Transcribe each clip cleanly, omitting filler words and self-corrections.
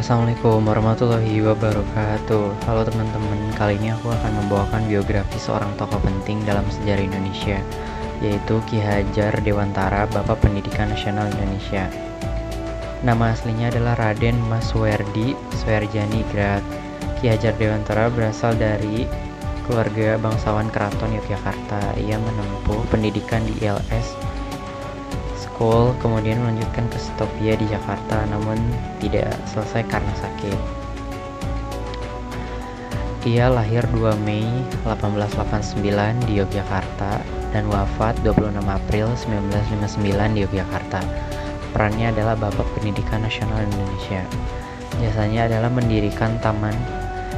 Assalamualaikum warahmatullahi wabarakatuh. Halo teman-teman, kali ini aku akan membawakan biografi seorang tokoh penting dalam sejarah Indonesia, yaitu Ki Hajar Dewantara, Bapak Pendidikan Nasional Indonesia. Nama aslinya adalah Raden Mas Suwerdi Swerjaningrat. Ki Hajar Dewantara berasal dari keluarga bangsawan Keraton Yogyakarta. Ia menempuh pendidikan di ILS School, kemudian melanjutkan ke Setopia di Jakarta, namun tidak selesai karena sakit. Ia lahir 2 Mei 1889 di Yogyakarta dan wafat 26 April 1959 di Yogyakarta. Perannya adalah Bapak Pendidikan Nasional Indonesia. Jasanya adalah mendirikan taman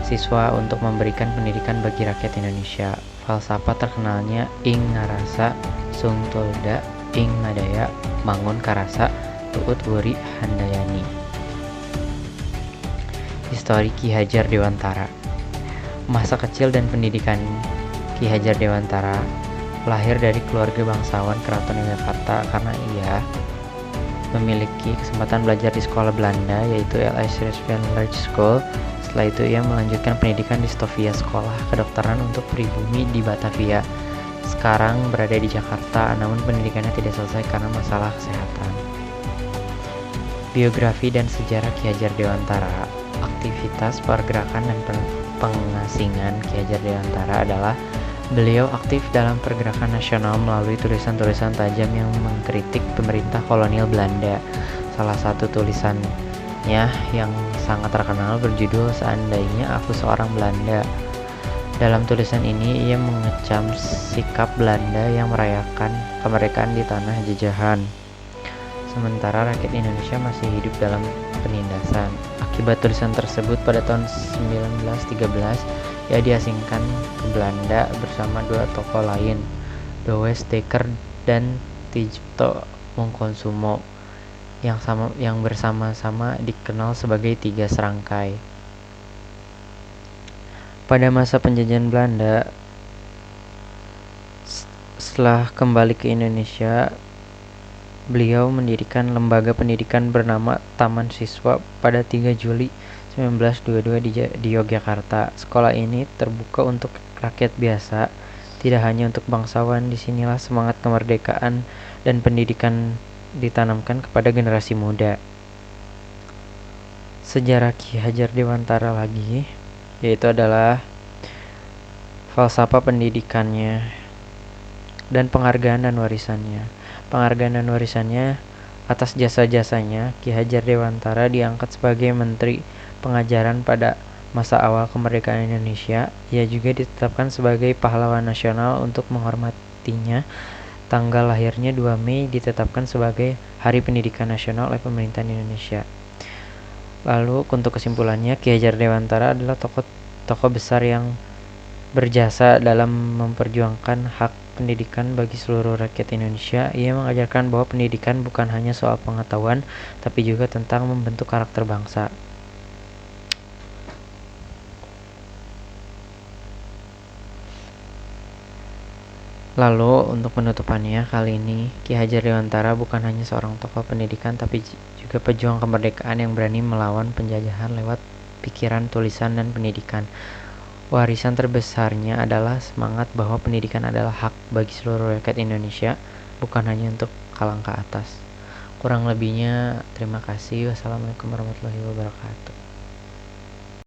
siswa untuk memberikan pendidikan bagi rakyat Indonesia. Falsafah terkenalnya Ing Ngarasa Sung Tulda Ing Madaya Mangun Karasa Tuut Wuri Handayani. Histori Ki Hajar Dewantara. Masa kecil dan pendidikan Ki Hajar Dewantara lahir dari keluarga bangsawan Keraton Yogyakarta karena ia memiliki kesempatan belajar di sekolah Belanda, yaitu LS Revenlage School. Setelah itu ia melanjutkan pendidikan di Setopia, sekolah kedokteran untuk pribumi di Batavia. Sekarang berada di Jakarta, namun pendidikannya tidak selesai karena masalah kesehatan. Biografi dan sejarah Ki Hajar Dewantara. Aktivitas pergerakan dan pengasingan Ki Hajar Dewantara adalah beliau aktif dalam pergerakan nasional melalui tulisan-tulisan tajam yang mengkritik pemerintah kolonial Belanda. Salah satu tulisannya yang sangat terkenal berjudul Seandainya Aku Seorang Belanda. Dalam tulisan ini ia mengecam sikap Belanda yang merayakan kemerdekaan di tanah jajahan, sementara rakyat Indonesia masih hidup dalam penindasan. Akibat tulisan tersebut, pada tahun 1913 ia diasingkan ke Belanda bersama dua tokoh lain, Douwes Dekker dan Tjipto Mongkonsumo, yang bersama-sama dikenal sebagai Tiga Serangkai. Pada masa penjajahan Belanda, setelah kembali ke Indonesia, beliau mendirikan lembaga pendidikan bernama Taman Siswa pada 3 Juli 1922 di Yogyakarta. Sekolah ini terbuka untuk rakyat biasa, tidak hanya untuk bangsawan. Disinilah semangat kemerdekaan dan pendidikan ditanamkan kepada generasi muda. Sejarah Ki Hajar Dewantara lagi, yaitu adalah falsafah pendidikannya dan penghargaan dan warisannya. Penghargaan dan warisannya atas jasa-jasanya, Ki Hajar Dewantara diangkat sebagai Menteri Pengajaran pada masa awal kemerdekaan Indonesia. Ia juga ditetapkan sebagai pahlawan nasional. Untuk menghormatinya, tanggal lahirnya 2 Mei ditetapkan sebagai Hari Pendidikan Nasional oleh pemerintah Indonesia. Lalu untuk kesimpulannya, Ki Hajar Dewantara adalah tokoh besar yang berjasa dalam memperjuangkan hak pendidikan bagi seluruh rakyat Indonesia. Ia mengajarkan bahwa pendidikan bukan hanya soal pengetahuan, tapi juga tentang membentuk karakter bangsa. Lalu untuk penutupannya kali ini, Ki Hajar Dewantara bukan hanya seorang tokoh pendidikan, tapi juga pejuang kemerdekaan yang berani melawan penjajahan lewat pikiran, tulisan, dan pendidikan. Warisan terbesarnya adalah semangat bahwa pendidikan adalah hak bagi seluruh rakyat Indonesia, bukan hanya untuk kalangan atas. Kurang lebihnya, terima kasih. Wassalamualaikum warahmatullahi wabarakatuh.